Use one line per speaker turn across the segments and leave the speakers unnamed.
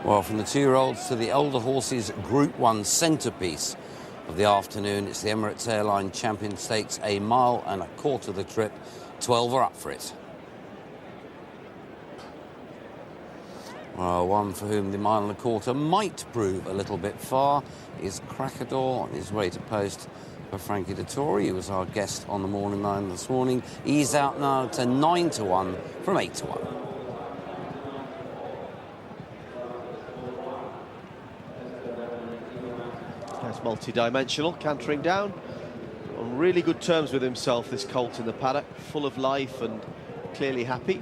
Well, from the 2-year-olds to the older horses, Group 1 centrepiece of the afternoon. It's the Emirates Airlines Champion Stakes, a mile and a quarter of the trip. 12 are up for it. One for whom the mile and a quarter might prove a little bit far is Cracador on his way to post for Frankie Dettori, who was our guest on the morning line this morning. He's out now to 9-1 from 8-1.
That's multi-dimensional, cantering down. On really good terms with himself, this colt in the paddock, full of life and clearly happy.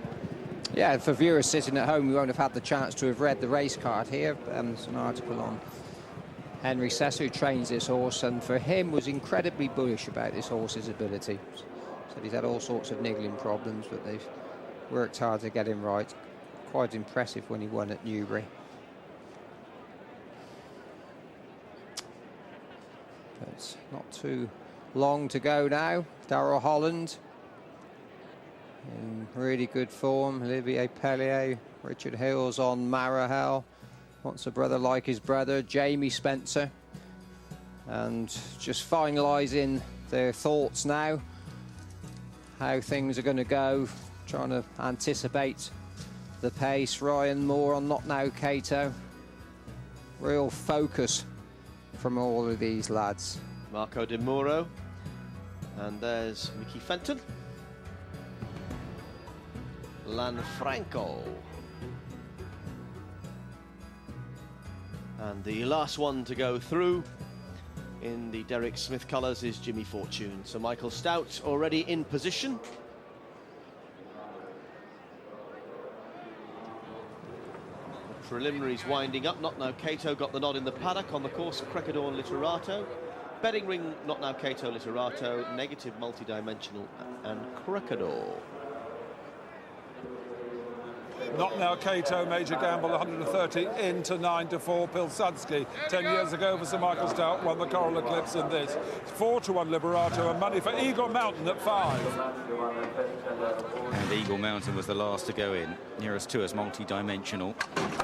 Yeah, for viewers sitting at home who won't have had the chance to have read the race card here, there's an article on Henry Sessa, who trains this horse, and for him was incredibly bullish about this horse's ability. Said he's had all sorts of niggling problems, but they've worked hard to get him right. Quite impressive when he won at Newbury. But it's not too long to go now. Darrell Holland in really good form. Olivier Pellier, Richard Hills on Marahel. Wants a brother like his brother, Jamie Spencer. And just finalising their thoughts now. How things are going to go. Trying to anticipate the pace. Ryan Moore on Not Now Cato. Real focus from all of these lads.
Marco Di Muro. And there's Mickey Fenton. Lanfranco. And the last one to go through in the Derek Smith colours is Jimmy Fortune. So Michael Stout already in position. The preliminaries winding up. Not Now Cato got the nod in the paddock on the course of Cracador and Literato. Betting ring, Not Now Cato, Literato, negative multi-dimensional and Cracador.
Not Now Cato, Major Gamble, 130 into 9-4. Pilsudski, 10 years ago for Sir Michael Stout, won the Coral Eclipse in this. 4-1 Liberato, and money for Eagle Mountain at 5.
And Eagle Mountain was the last to go in. Nearest to us, multi-dimensional.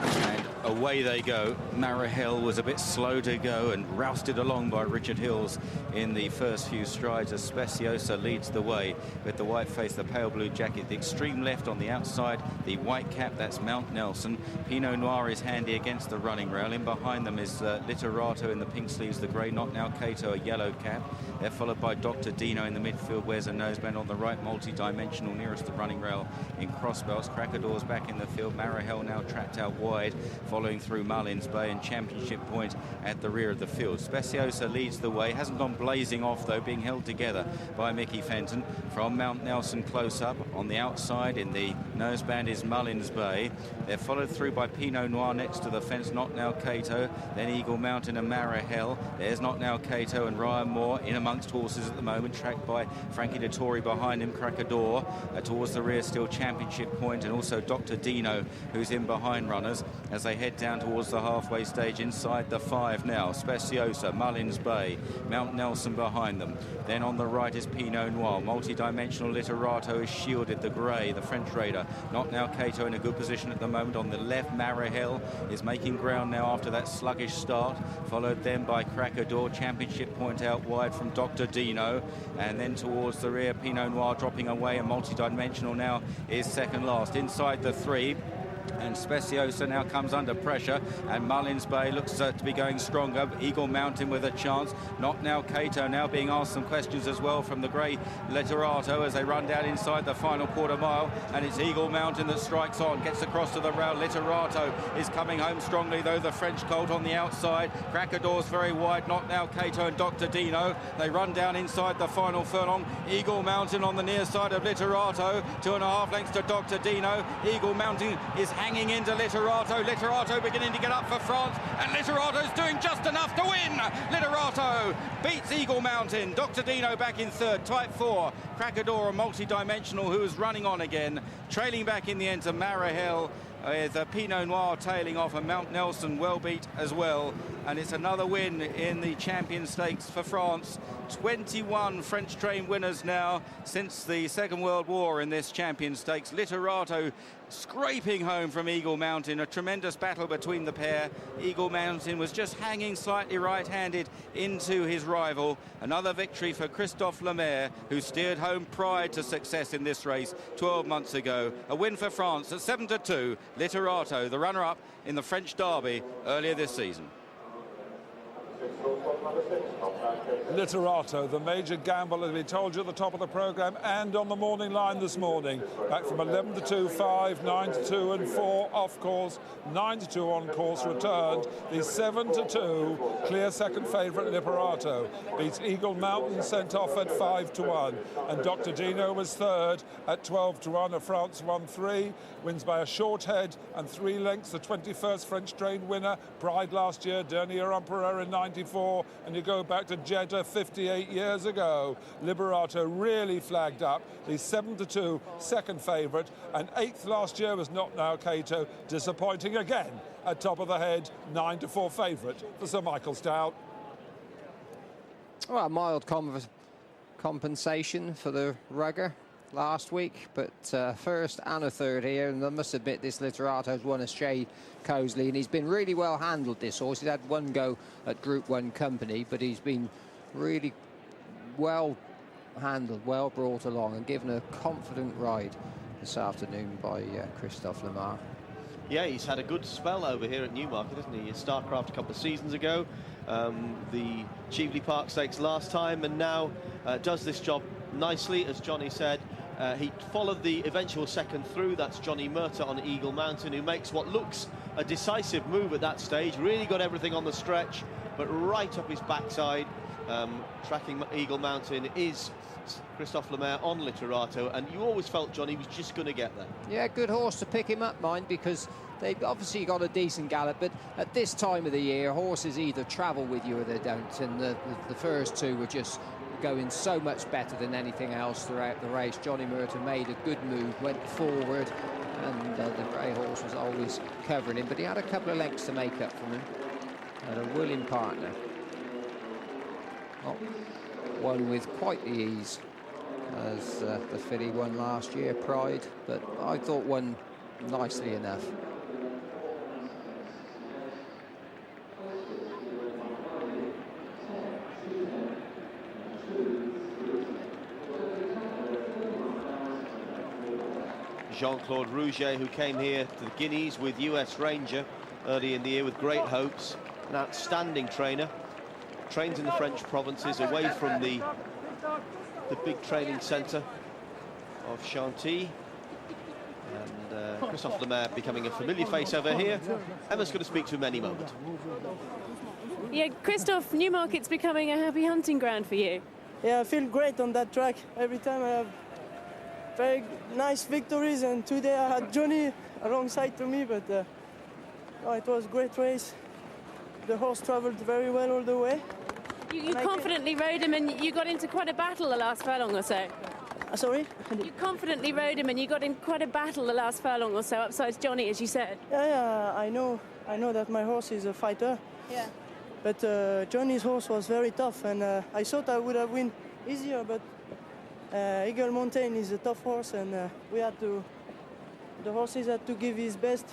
And away they go. Marahel was a bit slow to go and rousted along by Richard Hills in the first few strides as Speciosa leads the way with the white face, the pale blue jacket, the extreme left on the outside, the white cap, that's Mount Nelson. Pinot Noir is handy against the running rail. In behind them is Literato in the pink sleeves, the grey. Not Now Cato, a yellow cap. They're followed by Dr. Dino in the midfield, wears a noseband on the right, multi-dimensional nearest the running rail in crossbelts. Cracador's back in the field. Marahel now trapped out wide, following through Mullins Bay and Championship Point at the rear of the field. Speciosa leads the way, hasn't gone blazing off though, being held together by Mickey Fenton. From Mount Nelson close up on the outside in the noseband is Mullins Bay. They're followed through by Pinot Noir next to the fence, Not Now Cato, then Eagle Mountain and Marahel. There's Not Now Cato and Ryan Moore in amongst horses at the moment, tracked by Frankie Dettori behind him, Cracador. Towards the rear still Championship Point and also Dr. Dino, who's in behind runners as they head down towards the halfway stage inside the 5 now. Speciosa, Mullins Bay, Mount Nelson behind them. Then on the right is Pinot Noir. Multi-dimensional Literato is shielded, the grey, the French raider. Not Now Cato in a good position at the moment. On the left, Marahel is making ground now after that sluggish start, followed then by Cracador. Championship Point out wide from Dr. Dino, and then towards the rear, Pinot Noir dropping away, and multi-dimensional now is second last inside the 3. And Speciosa now comes under pressure, and Mullins Bay looks to be going stronger. Eagle Mountain with a chance. Not Now Cato now being asked some questions as well from the grey Literato as they run down inside the final quarter mile, and it's Eagle Mountain that strikes on, gets across to the rail. Literato is coming home strongly though, the French colt on the outside. Cracador's very wide. Not Now Cato and Dr. Dino, they run down inside the final furlong. Eagle Mountain on the near side of Literato, 2.5 lengths to Dr. Dino. Eagle Mountain is hanging into Literato. Literato beginning to get up for France, and Literato's doing just enough to win. Literato beats Eagle Mountain. Dr. Dino back in third, tight 4. Cracador, a multi-dimensional who is running on again, trailing back in the end to Marahel, with Pinot Noir tailing off, and Mount Nelson well beat as well. And it's another win in the Champion Stakes for France. 21 French train winners now since the Second World War in this Champion Stakes. Literato scraping home from Eagle Mountain. A tremendous battle between the pair. Eagle Mountain was just hanging slightly right-handed into his rival. Another victory for Christophe Lemaire, who steered home pride to success in this race 12 months ago. A win for France at 7-2. Literato, the runner-up in the French Derby earlier this season.
Literato, the major gamble, as we told you at the top of the programme and on the morning line this morning. Back from 11-2, 5, 9-2 and 4 off course, 9-2 on course returned. The 7-2 clear second favourite Literato beats Eagle Mountain, sent off at 5-1. And Dr. Dino was third at 12-1. A France 1-3, wins by a short head and 3 lengths. The 21st French train winner, Pride last year, Dernier Empereur in 94, and you go back to Jeddah 58 years ago. Liberato really flagged up. The 7-2 second favourite, and 8th last year was Not Now Cato, disappointing again at top of the head, 9-4 favourite for Sir Michael Stout.
Well, mild compensation for the rugger last week, but first and a third here, and I must admit this Literato's won a shade cosily, and he's been really well handled, this horse. He's had one go at Group 1 company, but he's been really well handled, well brought along, and given a confident ride this afternoon by Christophe Lemaire.
Yeah, he's had a good spell over here at Newmarket, hasn't he? Starcraft a couple of seasons ago, the Cheveley Park Stakes last time, and now does this job nicely, as Johnny said. He followed the eventual second through. That's Johnny Murtagh on Eagle Mountain, who makes what looks a decisive move at that stage. Really got everything on the stretch, but right up his backside. Tracking Eagle Mountain is Christophe Lemaire on Literato, and you always felt Johnny was just going to get there.
Yeah, good horse to pick him up, mind, because they've obviously got a decent gallop, but at this time of the year, horses either travel with you or they don't, and the first two were just going so much better than anything else throughout the race. Johnny Murtagh made a good move, went forward, and the grey horse was always covering him, but he had a couple of lengths to make up for him, and a willing partner. Not one with quite the ease as the filly won last year, Pride, but I thought won nicely enough.
Jean-Claude Rouget, who came here to the Guineas with US Ranger early in the year with great hopes, an outstanding trainer, trains in the French provinces away from the big training centre of Chantilly, and Christophe Lemaire becoming a familiar face over here. Emma's going to speak to him any moment.
Yeah, Christophe, Newmarket's becoming a happy hunting ground for you.
Yeah, I feel great on that track. Every time I have very nice victories, and today I had Johnny alongside to me, but oh, it was a great race. The horse travelled very well all the way.
You confidently rode him, and you got into quite a battle the last furlong or so.
Sorry?
You confidently rode him, and you got in quite a battle the last furlong or so, upsides Johnny, as you said.
Yeah, I know that my horse is a fighter.
Yeah.
But Johnny's horse was very tough, and I thought I would have won easier, but Eagle Mountain is a tough horse, and the horses had to give his best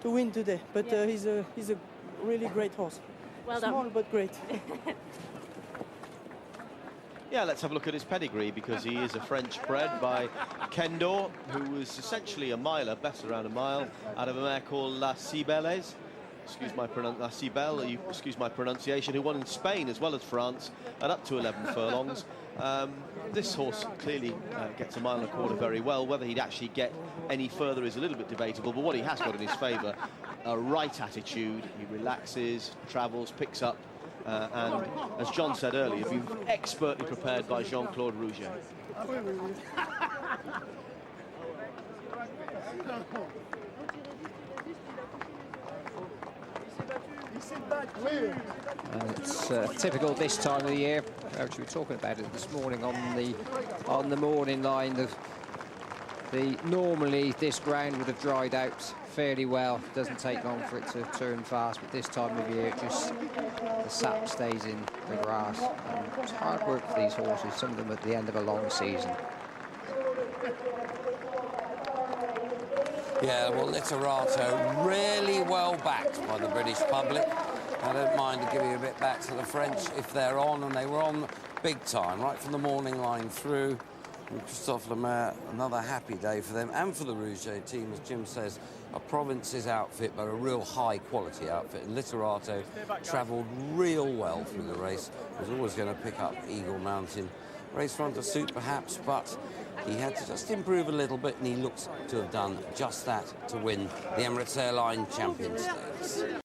to win today. But yeah. He's a really great horse.
Well
Small
done.
but great.
Yeah, let's have a look at his pedigree, because he is a French bred by Kendor, who was essentially a miler, best around a mile, out of a mare called La Cibelles. La Cibelle, excuse my pronunciation, who won in Spain as well as France at up to 11 furlongs. This horse clearly gets a mile and a quarter very well. Whether he'd actually get any further is a little bit debatable, but what he has got in his favour, a right attitude. He relaxes, travels, picks up, and as John said earlier, been expertly prepared by Jean-Claude Rouget.
It's typical this time of the year. Actually, we were talking about it this morning on the morning line. Normally this ground would have dried out fairly well. It doesn't take long for it to turn fast, but this time of year, the sap stays in the grass. And it's hard work for these horses. Some of them at the end of a long season.
Yeah, well, Literato really well backed by the British public. I don't mind giving a bit back to the French if they're on, and they were on big time, right from the morning line through. And Christophe Lemaire, another happy day for them and for the Rouget team, as Jim says, a province's outfit, but a real high-quality outfit. And Literato travelled real well through the race. Was always going to pick up Eagle Mountain. Race front to suit, perhaps, but he had to just improve a little bit, and he looks to have done just that to win the Emirates Airline Champions Stakes.